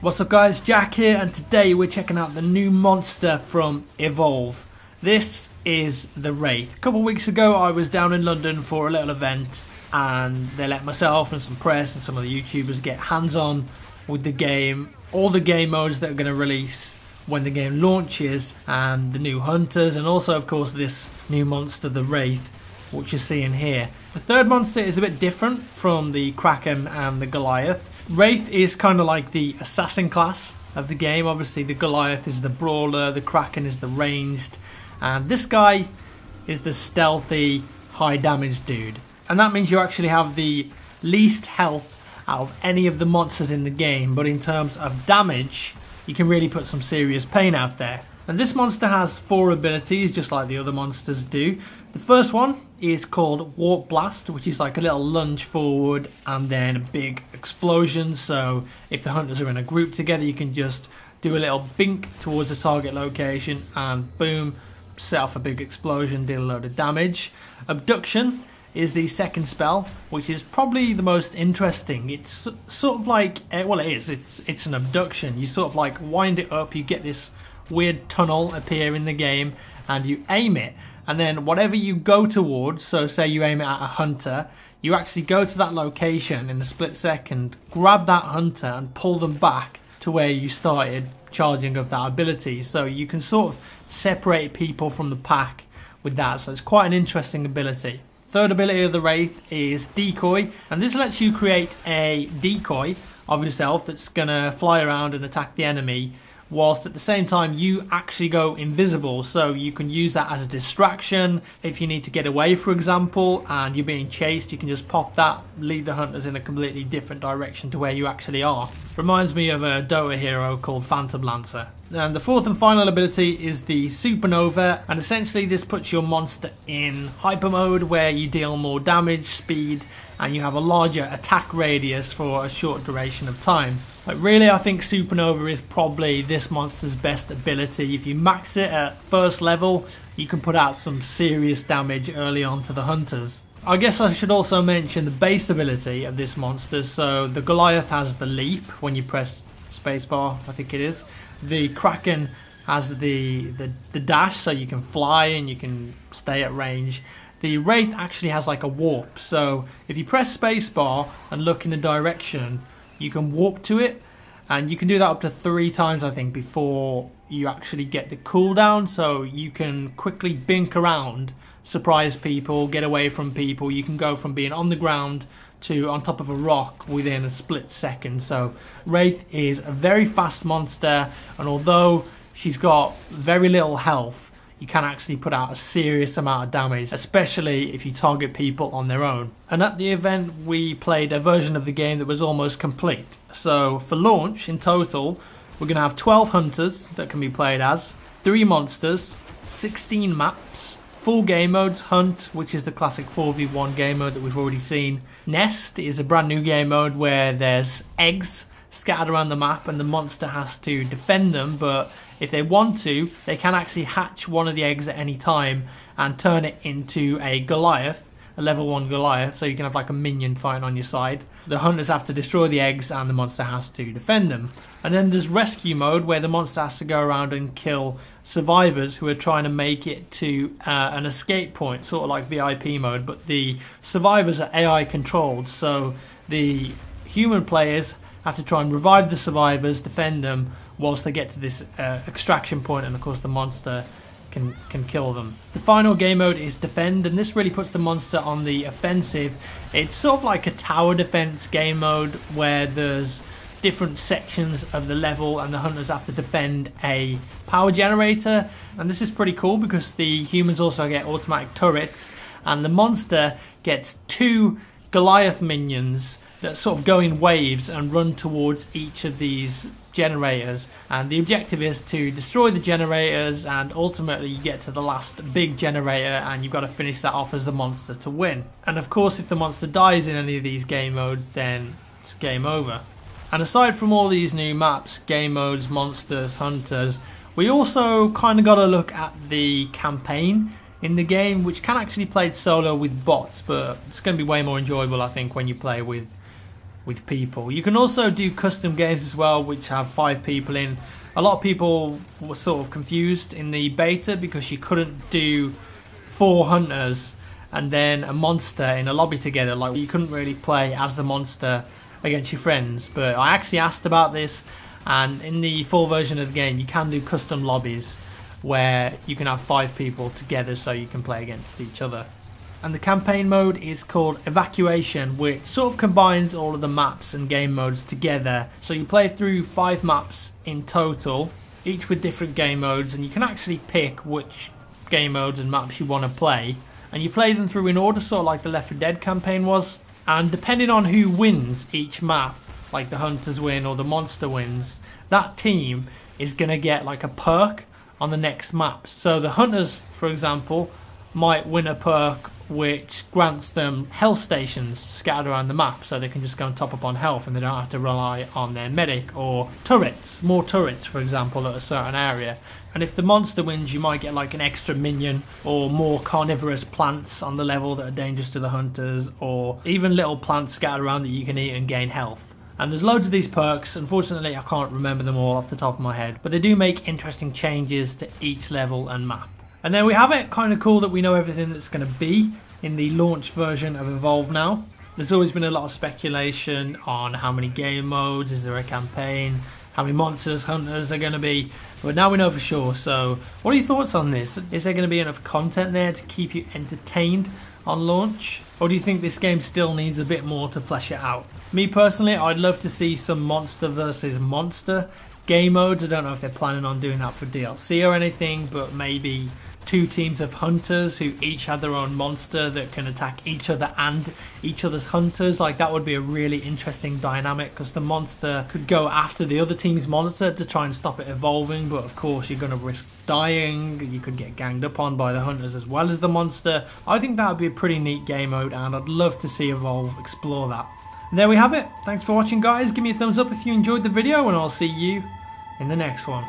What's up guys, Jack here, and today we're checking out the new monster from Evolve. This is the WRAITH. A couple of weeks ago I was down in London for a little event and they let myself and some press and some of the YouTubers get hands-on with the game, all the game modes that are going to release when the game launches, and the new hunters, and also of course this new monster, the WRAITH, which you're seeing here. The third monster is a bit different from the Kraken and the Goliath. WRAITH is kind of like the assassin class of the game. Obviously the Goliath is the brawler, the Kraken is the ranged, and this guy is the stealthy, high damage dude. And that means you actually have the least health out of any of the monsters in the game, but in terms of damage, you can really put some serious pain out there. And this monster has 4 abilities, just like the other monsters do. The first one is called Warp Blast, which is like a little lunge forward and then a big explosion. So if the hunters are in a group together, you can just do a little bink towards the target location and boom, set off a big explosion, deal a load of damage. Abduction is the second spell, which is probably the most interesting. It's sort of like, well it is, it's an abduction. You sort of like wind it up, you get this weird tunnel appear in the game and you aim it, and then whatever you go towards, so say you aim it at a hunter, you actually go to that location in a split second, grab that hunter and pull them back to where you started charging of that ability. So you can sort of separate people from the pack with that, so it's quite an interesting ability. Third ability of the WRAITH is Decoy, and this lets you create a decoy of yourself that's gonna fly around and attack the enemy, whilst at the same time you actually go invisible. So you can use that as a distraction. If you need to get away, for example, and you're being chased, you can just pop that, lead the hunters in a completely different direction to where you actually are. Reminds me of a Dota hero called Phantom Lancer. And the fourth and final ability is the Supernova, and essentially this puts your monster in hyper mode where you deal more damage, speed, and you have a larger attack radius for a short duration of time. Like really, I think Supernova is probably this monster's best ability. If you max it at first level, you can put out some serious damage early on to the hunters. I guess I should also mention the base ability of this monster. So the Goliath has the leap when you press spacebar, I think it is. The Kraken has the dash, so you can fly and you can stay at range. The WRAITH actually has like a warp, so if you press spacebar and look in a direction, you can warp to it, and you can do that up to 3 times I think before you actually get the cooldown. So you can quickly bink around, surprise people, get away from people. You can go from being on the ground to on top of a rock within a split second. So WRAITH is a very fast monster, and although she's got very little health, you can actually put out a serious amount of damage, especially if you target people on their own. And at the event we played a version of the game that was almost complete. So for launch in total we're going to have 12 hunters that can be played as, 3 monsters, 16 maps, full game modes. Hunt, which is the classic 4v1 game mode that we've already seen. Nest is a brand new game mode where there's eggs scattered around the map and the monster has to defend them, but if they want to, they can actually hatch one of the eggs at any time and turn it into a Goliath, a level 1 Goliath, so you can have like a minion fighting on your side. The hunters have to destroy the eggs and the monster has to defend them. And then there's rescue mode, where the monster has to go around and kill survivors who are trying to make it to an escape point, sort of like VIP mode, but the survivors are AI controlled, so the human players have to try and revive the survivors, defend them, whilst they get to this extraction point, and of course the monster can kill them. The final game mode is Defend, and this really puts the monster on the offensive. It's sort of like a tower defense game mode where there's different sections of the level and the hunters have to defend a power generator, and this is pretty cool because the humans also get automatic turrets, and the monster gets 2 Goliath minions that sort of go in waves and run towards each of these generators, and the objective is to destroy the generators, and ultimately you get to the last big generator and you've got to finish that off as the monster to win. And of course if the monster dies in any of these game modes, then it's game over. And aside from all these new maps, game modes, monsters, hunters, we also kind of got to look at the campaign in the game, which can actually play solo with bots, but it's going to be way more enjoyable I think when you play with with people. You can also do custom games as well, which have 5 people in. A lot of people were sort of confused in the beta because you couldn't do 4 hunters and then a monster in a lobby together. Like, you couldn't really play as the monster against your friends. But I actually asked about this, and in the full version of the game you can do custom lobbies where you can have 5 people together so you can play against each other. And the campaign mode is called Evacuation, which sort of combines all of the maps and game modes together. So you play through 5 maps in total, each with different game modes, and you can actually pick which game modes and maps you want to play. And you play them through in order, sort of like the Left 4 Dead campaign was. And depending on who wins each map, like the hunters win or the monster wins, that team is going to get like a perk on the next map. So the hunters, for example, might win a perk which grants them health stations scattered around the map, so they can just go and top up on health and they don't have to rely on their medic, or turrets, more turrets for example at a certain area. And if the monster wins, you might get like an extra minion or more carnivorous plants on the level that are dangerous to the hunters, or even little plants scattered around that you can eat and gain health. And there's loads of these perks. Unfortunately I can't remember them all off the top of my head, but they do make interesting changes to each level and map. And there we have it. Kind of cool that we know everything that's going to be in the launch version of Evolve now. There's always been a lot of speculation on how many game modes, is there a campaign, how many monsters, hunters are going to be, but now we know for sure. So what are your thoughts on this? Is there going to be enough content there to keep you entertained on launch, or do you think this game still needs a bit more to flesh it out? Me personally, I'd love to see some monster versus monster game modes. I don't know if they're planning on doing that for DLC or anything, but maybe 2 teams of hunters who each have their own monster that can attack each other and each other's hunters. Like, that would be a really interesting dynamic, because the monster could go after the other team's monster to try and stop it evolving, but of course you're going to risk dying. You could get ganged up on by the hunters as well as the monster. I think that would be a pretty neat game mode, and I'd love to see Evolve explore that. And there we have it. Thanks for watching, guys. Give me a thumbs up if you enjoyed the video, and I'll see you in the next one.